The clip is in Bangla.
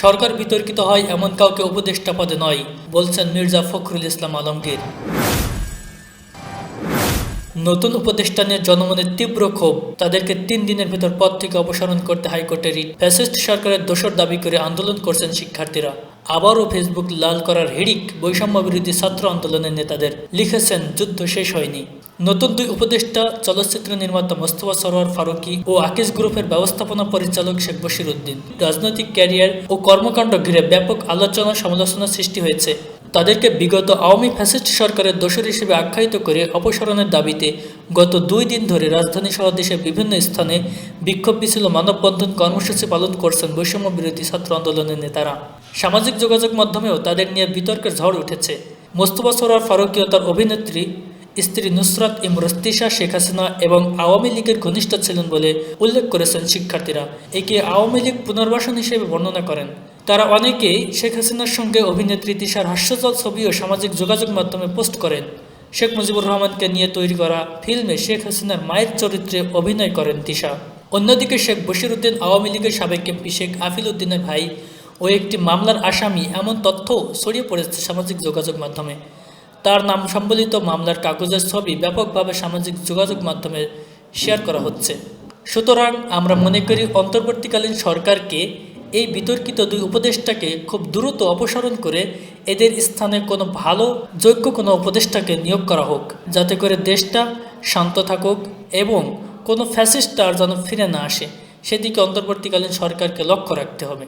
সরকার বিতর্কিত হয় এমন কাউকে উপদেষ্টা পদে নয়, বলছেন মির্জা ফখরুল ইসলাম আলমগীর। নতুন উপদেষ্টা নিয়ে জনমনে তীব্র ক্ষোভ, তাদেরকে 3 দিনের ভেতর পদ থেকে অপসারণ করতে হাইকোর্টে রিট। ফ্যাসিস্ট সরকারের দোষর দাবি করে আন্দোলন করছেন শিক্ষার্থীরা। আবারও ফেসবুক লাল করার হিড়িক বৈষম্য বিরোধী ছাত্র আন্দোলনের নেতাদের। লিখেছেন, যুদ্ধ শেষ হয়নি। নতুন 2 উপদেষ্টা চলচ্চিত্র নির্মাতা মোস্তফা সরোয়ার ফারুকী ও আকিজ গ্রুপের ব্যবস্থাপনা পরিচালক শেখ বশির উদ্দিন। রাজনৈতিক ক্যারিয়ার ও কর্মকাণ্ড ঘিরে ব্যাপক আলোচনা সমালোচনা সৃষ্টি হয়েছে। তাদেরকে বিগত আওয়ামী ফ্যাসিস্ট সরকারের দোষর হিসেবে আখ্যায়িত করে অপসারণের দাবিতে গত 2 দিন ধরে রাজধানী সহ দেশের বিভিন্ন স্থানে বিক্ষোভ মিছিল, মানববন্ধন কর্মসূচি পালন করছেন বৈষম্য বিরোধী ছাত্র আন্দোলনের নেতারা। সামাজিক যোগাযোগ মাধ্যমেও তাদের নিয়ে বিতর্কের ঝড় উঠেছে। মোস্তফা সরোয়ার ফারুকী ও তার অভিনেত্রী স্ত্রী নুসরাত ইমরোজ তিশা শেখ হাসিনা এবং আওয়ামী লীগের ঘনিষ্ঠ ছিলেন বলে উল্লেখ করেছেন শিক্ষার্থীরা। একে আওয়ামী লীগ পুনর্বাসন হিসেবে বর্ণনা করেন। তারা অনেকেই শেখ হাসিনার সঙ্গে অভিনেত্রী তিশার হাস্যজ্জ্বল ছবিও সামাজিক যোগাযোগ মাধ্যমে পোস্ট করেন। শেখ মুজিবুর রহমানকে নিয়ে তৈরি করা ফিল্মে শেখ হাসিনার মায়ের চরিত্রে অভিনয় করেন তিশা। অন্যদিকে শেখ বশির উদ্দিন আওয়ামী লীগের সাবেক এমপি শেখ আফিল উদ্দিনের ভাই ও একটি মামলার আসামি, এমন তথ্য ছড়িয়ে পড়েছে সামাজিক যোগাযোগ মাধ্যমে। তার নাম সম্বলিত মামলার কাগজের ছবি ব্যাপকভাবে সামাজিক যোগাযোগ মাধ্যমে শেয়ার করা হচ্ছে। সুতরাং আমরা মনে করি অন্তর্বর্তীকালীন সরকারকে এই বিতর্কিত 2 উপদেষ্টাকে খুব দ্রুত অপসারণ করে এদের স্থানে কোনো ভালো যোগ্য কোনো উপদেষ্টাকে নিয়োগ করা হোক, যাতে করে দেশটা শান্ত থাকুক এবং কোনো ফ্যাসিস্ট আর যেন ফিরে না আসে, সেদিকে অন্তর্বর্তীকালীন সরকারকে লক্ষ্য রাখতে হবে।